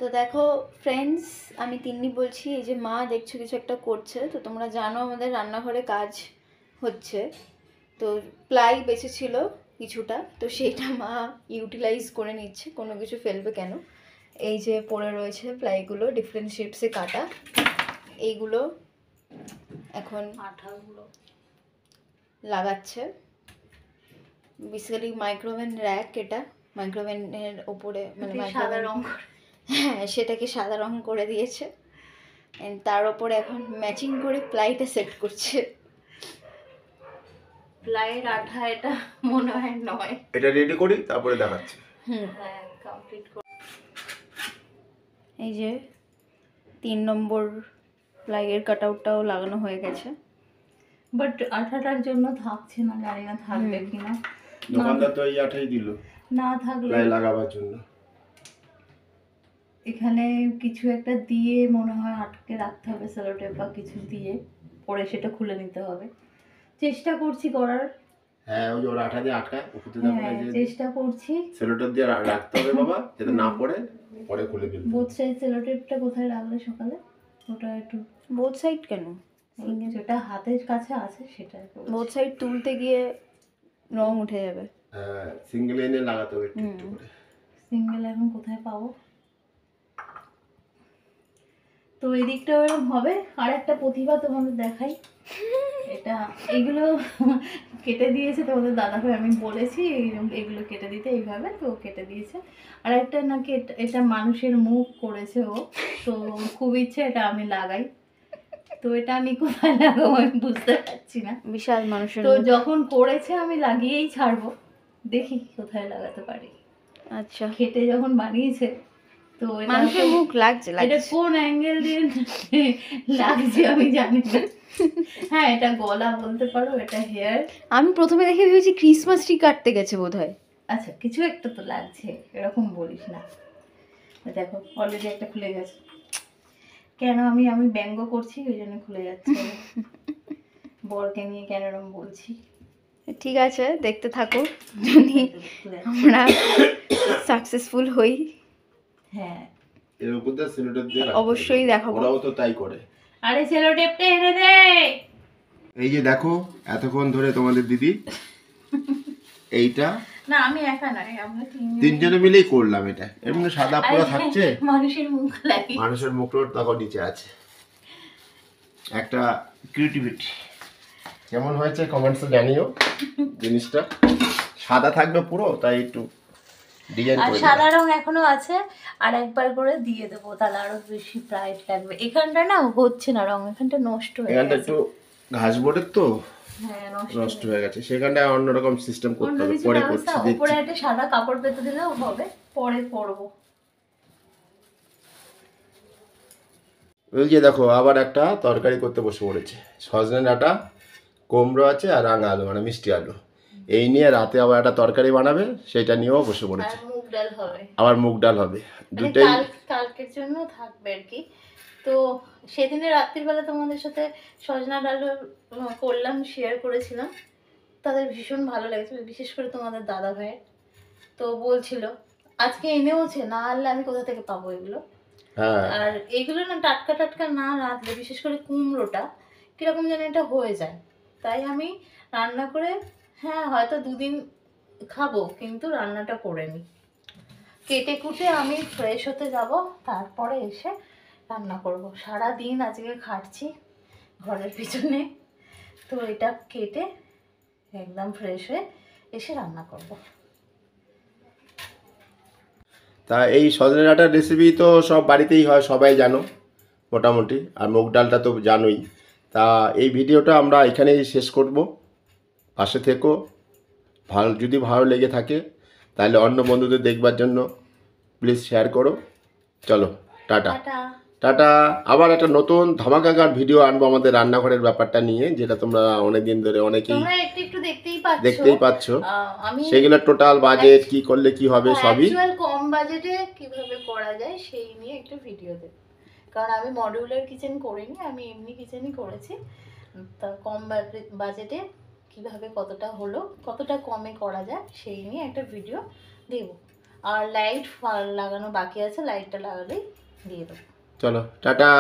তো দেখো ফ্রেন্ডস, আমি তিন্নি বলছি। এই যে মা দেখছো কিছু একটা করছে, তো তোমরা জানো আমাদের রান্নাঘরে কাজ হচ্ছে, তো প্লাই বেঁচেছিল কিছুটা, তো সেইটা মা ইউটিলাইজ করে নিচ্ছে, কোনো কিছু ফেলবে কেন। এই যে পড়ে রয়েছে প্লাইগুলো ডিফারেন্ট শেপসে কাটা, এইগুলো এখন আঠাগুলো লাগাচ্ছে। বেসিক্যালি মাইক্রোওভেন র্যাক, এটা মাইক্রোওভেনের ওপরে মানে সাদা মাইক্রোওভেন, রং, হ্যাঁ সেটাকে সাদা রং করে দিয়েছে। And তার ওপরে এখন ম্যাচিং করে প্লাইটা সেট করছে। প্লাইয়ের আঠা এটা মনে হয় নয়। এটা রেডি করি তারপরে দেখাচ্ছি। হ্যাঁ, কমপ্লিট করে। এই যে 3 নম্বর প্লাইয়ের কাট আউটটাও লাগানো হয়ে গেছে। বাট আঠাটার জন্য থাকছে না, জানি না থাকবে কিনা। দোকানদার তো এই আঠাই দিল না থাকলে প্লাই লাগাবার জন্য। এখানে কিছু একটা দিয়ে মনে হয় আটকে রাখতে হবে, সেলোটেপ বা কিছু দিয়ে, পরে সেটা খুলে নিতে হবে। চেষ্টা করছি করার। হ্যাঁ, ওই যে ওর আঠা দিয়ে আটকায় ওষুধে দেওয়া হ্যাঁ, চেষ্টা করছি। সেলোটেপ দিয়ে রাখতে হবে বাবা, যাতে না পড়ে, পরে খুলে ফেলবে। বোথ সাইড সেলোটেপটা কোথায় রাখলে সকালে? ওটা একটু বোথ সাইড কেন? যেটা হাতের কাছে আছে সেটা বোথ সাইড তুলতে গিয়ে রং উঠে যাবে। হ্যাঁ, সিঙ্গেল এনে লাগাতে হবে একটু একটু করে। সিঙ্গেল এখন কোথায় পাবো? তো এই দিকটা এরকম হবে। আর একটা প্রতিভা তোমাদের দেখাই, এটা এইগুলো কেটে দিয়েছে তোমাদের দাদাভাই, আমি বলেছি এগুলো কেটে দিতে, এইভাবে তো কেটে দিয়েছে। আর একটা নাকি এটা মানুষের মুখ করেছে ও, তো খুব ইচ্ছে এটা আমি লাগাই। তো এটা আমি কোথায় লাগাবো আমি বুঝতে পারছি না। বিশাল মানুষের তো মুখ। যখন করেছে আমি লাগিয়েই ছাড়বো, দেখি কোথায় লাগাতে পারি। আচ্ছা, খেটে যখন বানিয়েছে তো এটা মানুষের মুখ লাগছে এটা লাগছে। কোন অ্যাঙ্গেল দিয়ে লাগছে আমি জানি না। হ্যাঁ, এটা গলা বলতে পারো, এটা হেয়ার। আমি প্রথমে দেখে ভেবেছি ক্রিসমাস ট্রি কাটতে গেছে বোধহয়। আচ্ছা, কিছু একটা তো লাগছে, এরকম বলিস না। দেখো অলরেডি একটা খুলে গেছে। কেন আমি ব্যঙ্গ করছি ওই জন্য খুলে যাচ্ছে। বরকে নিয়ে কেন এরকম বলছি। ঠিক আছে, দেখতে থাকো, যদি আমরা সাকসেসফুল হই হ্যাঁ, এর উপর দিয়ে সেলোটেপ দিয়ে অবশ্যই দেখাবো। ওরাও তো তাই করে। আরে সেলোটেপটা এনে দে। এই যে দেখো, এতক্ষণ ধরে তোমাদের দিদি এইটা না, আমি একা নয়, আমরা তিনজনে মিলেই করলাম। এটা এর মধ্যে সাদা পুরো থাকছে, মানুষের মুখ লাগে। মানুষের মুখটা তখন নিচে আছে। একটা ক্রিয়েটিভিটি কেমন হয়েছে কমেন্টসে জানিও। জিনিসটা সাদা থাকবে পুরো, তাই একটু ডিজাইন আর করে সাদা দিলাম। রং এখনো আছে, আর একবার করে দিয়ে দেবো, তাহলে আরো বেশি ব্রাইট লাগবে। এখানটা না হচ্ছে না রং, এখানটা নষ্ট হয়ে এখানটা গেছে। একটু ঘাস বোর্ডের তো হ্যাঁ, নষ্ট হয়ে গেছে, সেখানটা অন্যরকম সিস্টেম করতে হবে, পরে করছি উপরে দেখছি। একটা সাদা কাপড় পেতে দিলেও হবে, পরে পরবো। ওই যে দেখো আবার একটা তরকারি করতে বসে পড়েছে। সজনে ডাঁটা, কুমড়ো আছে আর রাঙা আলু মানে মিষ্টি আলু, এই নিয়ে রাতে আবার একটা তরকারি বানাবে, সেটা নিয়েও বসে আর পড়েছে। মুগ ডাল হবে, আবার মুগ ডাল হবে, মানে দুটোই। কালকের জন্য থাকবে আর কি। তো সেদিনে রাত্রিবেলা তোমাদের সাথে সজনা ডাল করলাম, শেয়ার করেছিলাম, তাদের ভীষণ ভালো লেগেছে, বিশেষ করে তোমাদের দাদা ভাইয়ের। তো বলছিল আজকে এনেওছে, না আনলে আমি কোথা থেকে পাবো এগুলো। হ্যাঁ, আর এইগুলো না টাটকা টাটকা না রাখলে, বিশেষ করে কুমড়োটা কিরকম যেন এটা হয়ে যায়, তাই আমি রান্না করে, হ্যাঁ হয়তো দুদিন খাবো, কিন্তু রান্নাটা করে নিই। কেটে কুটে আমি ফ্রেশ হতে যাব, তারপরে এসে রান্না করব। সারা দিন আজকে খাটছি ঘরের পিছনে, তো এটা কেটে একদম ফ্রেশ হয়ে এসে রান্না করব। তা এই সজনে ডাঁটার রেসিপি তো সব বাড়িতেই হয়, সবাই জানো মোটামুটি, আর মুগ ডালটা তো জানোই। তা এই ভিডিওটা আমরা এখানেই শেষ করব। পাশে থেকো, যদি ভালো লেগে থাকে তাহলে অন্য বন্ধুদের দেখবার জন্য প্লিজ শেয়ার করো। চলো টাটা টাটা। টাটা। আবার একটা নতুন ধামাকাকার ভিডিও আনবো আমাদের রান্নাঘরের ব্যাপারটা নিয়ে, যেটা তোমরা অনেকদিন ধরে অনেকেই তোমরা একটু দেখতেই পাচ্ছ। আমি সেগুলো টোটাল বাজেট কি করলে কি হবে সবই অ্যাকচুয়াল কম বাজেটে কিভাবে করা যায় সেই নিয়ে একটা ভিডিও দেব। কারণ আমি মডিউলার কিচেন করিনি, আমি এমনি কিচেনই করেছি। তা কম বাজেটে কিভাবে কতটা হলো, কতটা কমে করা যায় সেই নিয়ে একটা ভিডিও দেব। আর লাইট লাগানো বাকি আছে, লাইটটা লাগালেই দিয়ে দেবো। চলো টাটা।